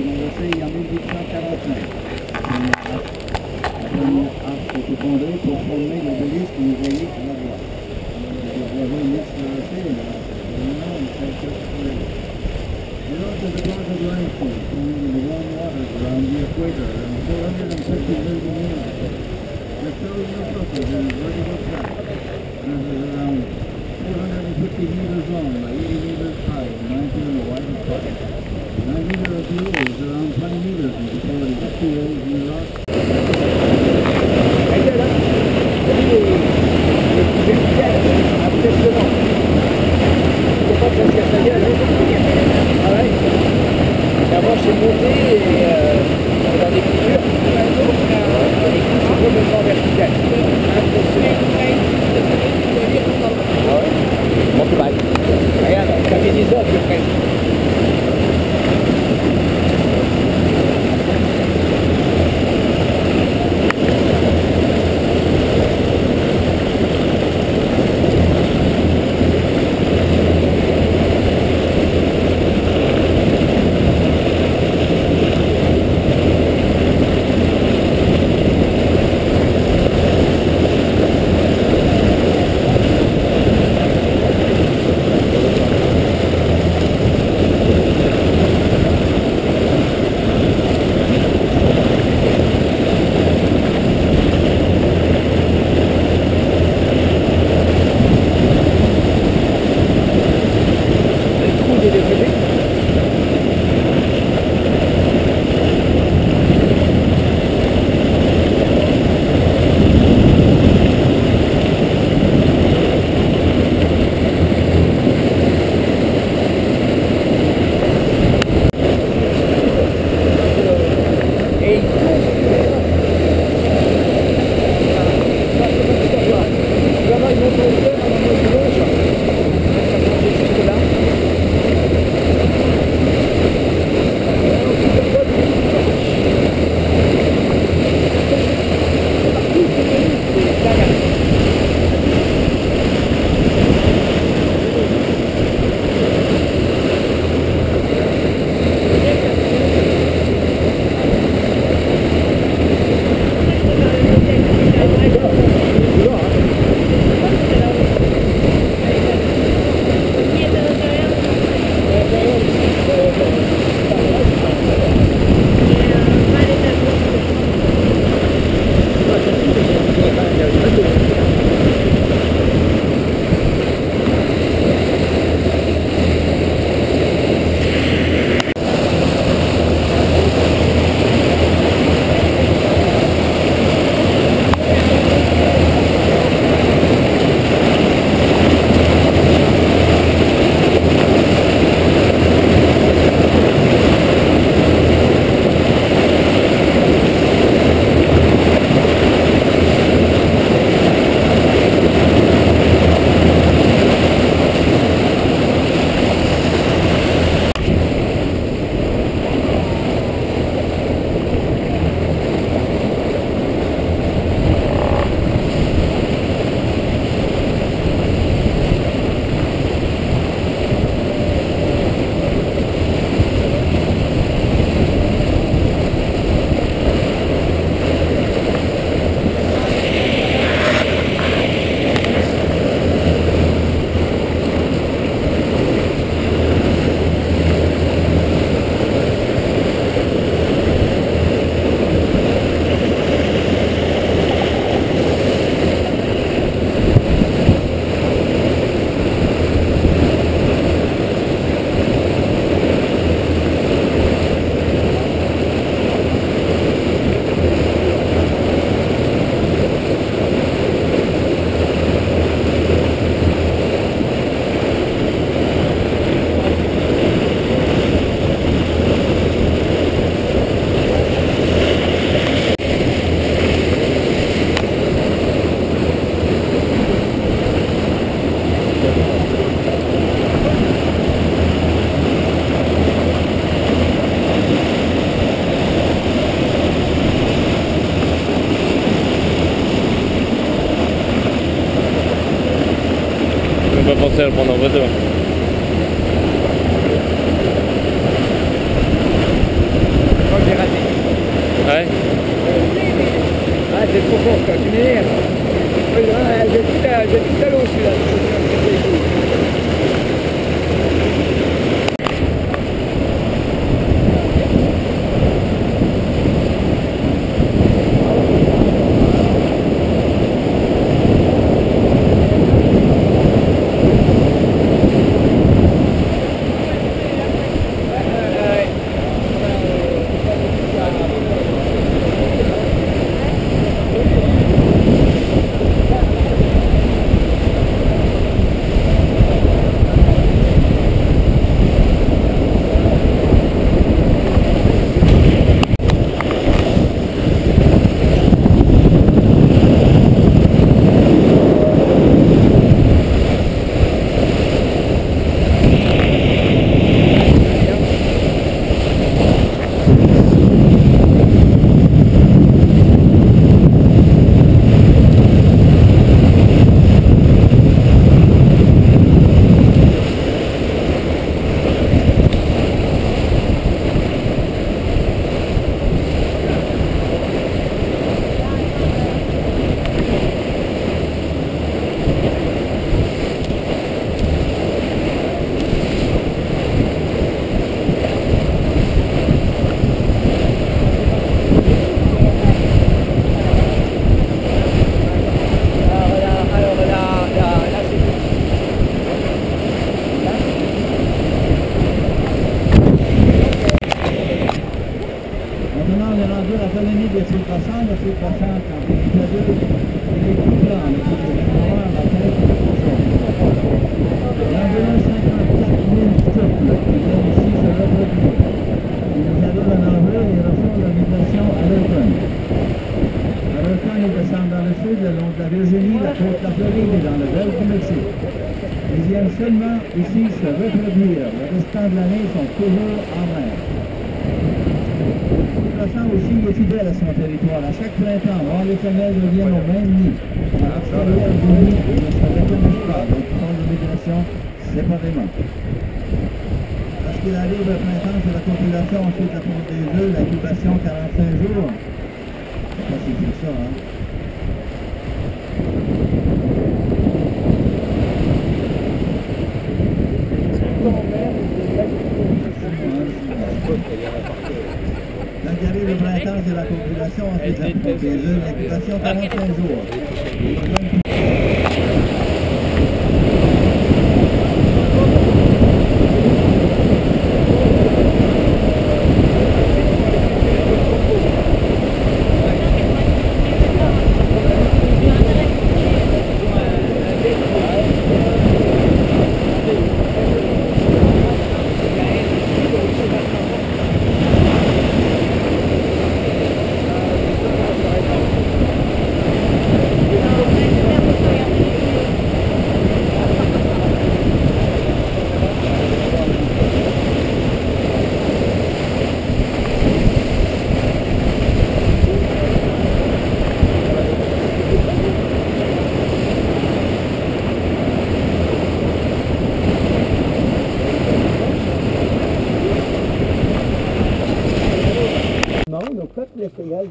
essayé en 1849. La première arche a été fondée pour former l'obélisque que vous voyez sur la droite. Vous avez une exploration là. You know, there's a block of limestone flowing in the warm waters around the equator and 450 million years ago. The frozen surface is vertical track. This is around 450 meters long by 80 meters high and 19 wide apart. The diameter of the O is around 20 meters in comparison to two O's in the rock. La roche est montée et dans des coutures, les couches sont complètement verticales. Ah ouais? Bon, c'est mal. Regarde, ça fait des offres presque. hacer pendant votre tour. on peut continuer. J'ai tout à l'eau celui-là. Seulement ici se reproduire. Le restant de l'année sont toujours en mer. Le poisson aussi est fidèle à son territoire. À chaque printemps, mâles et femelles reviennent au même nid. À l'extérieur du nid, ils ne se reconnaissent pas, donc ils font de migration séparément. Lorsqu'il arrive le printemps, c'est la copulation, ensuite la ponte des œufs, l'incubation 45 jours. C'est pas si vite que ça, hein? Quand il arrive le printemps, c'est la copulation, ensuite la ponte des œufs, l'incubation 45 jours.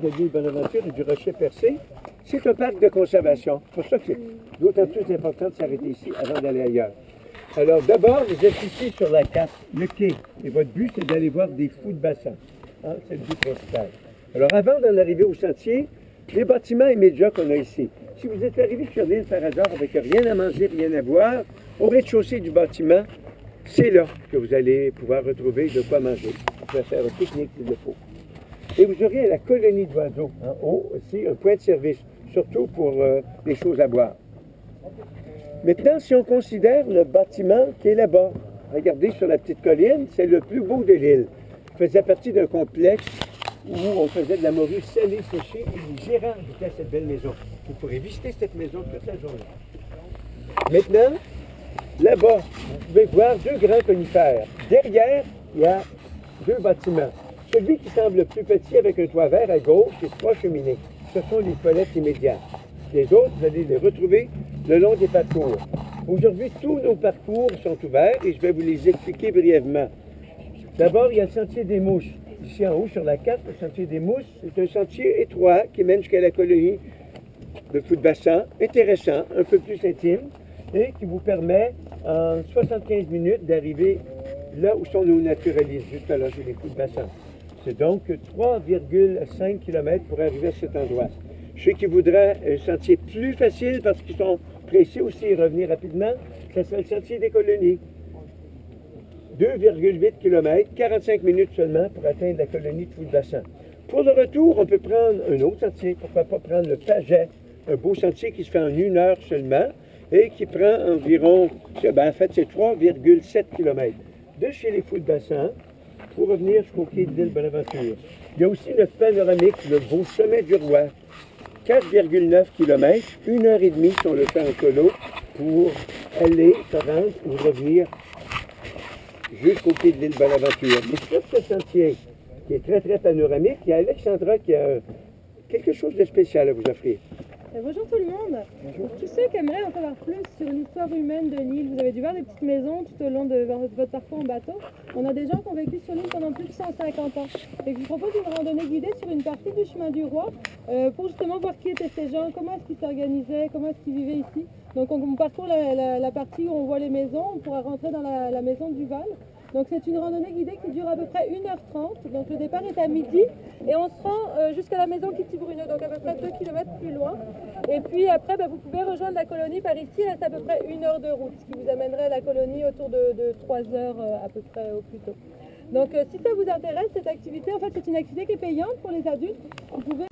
De l'île Bonaventure et du Rocher Percé, c'est un parc de conservation. C'est pour ça que c'est d'autant plus important de s'arrêter ici avant d'aller ailleurs. Alors d'abord, vous êtes ici sur la carte, le quai, et votre but c'est d'aller voir des fous de bassin. Hein, c'est le but principal. Alors avant d'en arriver au sentier, les bâtiments immédiats qu'on a ici. Si vous êtes arrivé sur l'île par hasard avec rien à manger, rien à boire, au rez-de-chaussée du bâtiment, c'est là que vous allez pouvoir retrouver de quoi manger. Vous pouvez faire un pique-nique s'il le faut. Et vous aurez la colonie d'oiseaux en haut aussi, un point de service, surtout pour les choses à boire. Maintenant, si on considère le bâtiment qui est là-bas, regardez sur la petite colline, c'est le plus beau de l'île. Il faisait partie d'un complexe où on faisait de la morue salée, séchée, et les gérants habitaient cette belle maison. Vous pourrez visiter cette maison toute la journée. Maintenant, là-bas, vous pouvez voir deux grands conifères. Derrière, il y a deux bâtiments. Celui qui semble le plus petit avec un toit vert à gauche, c'est 3 cheminées. Ce sont les toilettes immédiates. Les autres, vous allez les retrouver le long des parcours. Aujourd'hui, tous nos parcours sont ouverts et je vais vous les expliquer brièvement. D'abord, il y a le sentier des Mousses. Ici en haut sur la carte, le sentier des Mousses, c'est un sentier étroit qui mène jusqu'à la colonie de fou de bassin, intéressant, un peu plus intime, et qui vous permet en 75 minutes d'arriver là où sont nos naturalistes, juste là, c'est les fous de bassin. C'est donc 3,5 km pour arriver à cet endroit. Ceux qui voudraient un sentier plus facile parce qu'ils sont pressés aussi et revenir rapidement, ça serait le sentier des colonies. 2,8 km, 45 minutes seulement pour atteindre la colonie de Fou-de-Bassin. Pour le retour, on peut prendre un autre sentier. Pourquoi pas prendre le Paget, un beau sentier qui se fait en 1 heure seulement et qui prend environ, en fait, c'est 3,7 km. De chez les Fou-de-Bassin pour revenir jusqu'au quai de l'île Bonaventure. Il y a aussi le panoramique, le beau sommet du Roi. 4,9 km, 1 heure et demie si on le fait en colo pour aller, se rendre ou revenir jusqu'au quai de l'île Bonaventure. Mais sur ce sentier, qui est très, très panoramique, il y a Alexandra qui a quelque chose de spécial à vous offrir. Bonjour tout le monde. Pour tous ceux qui aimeraient en savoir plus sur l'histoire humaine de l'île, vous avez dû voir des petites maisons tout au long de votre parcours en bateau. On a des gens qui ont vécu sur l'île pendant plus de 150 ans. Et je vous propose une randonnée guidée sur une partie du chemin du Roi pour justement voir qui étaient ces gens, comment est-ce qu'ils s'organisaient, comment est-ce qu'ils vivaient ici. Donc on parcourt la partie où on voit les maisons, on pourra rentrer dans la maison du Val. Donc c'est une randonnée guidée qui dure à peu près 1h30. Donc le départ est à midi et on se rend jusqu'à la maison Kitty Bruno, donc à peu près 2 km plus loin. Et puis après, vous pouvez rejoindre la colonie par ici, il reste à peu près 1 heure de route, ce qui vous amènerait à la colonie autour de 3 heures à peu près au plus tôt. Donc si ça vous intéresse, cette activité, en fait c'est une activité qui est payante pour les adultes. Vous pouvez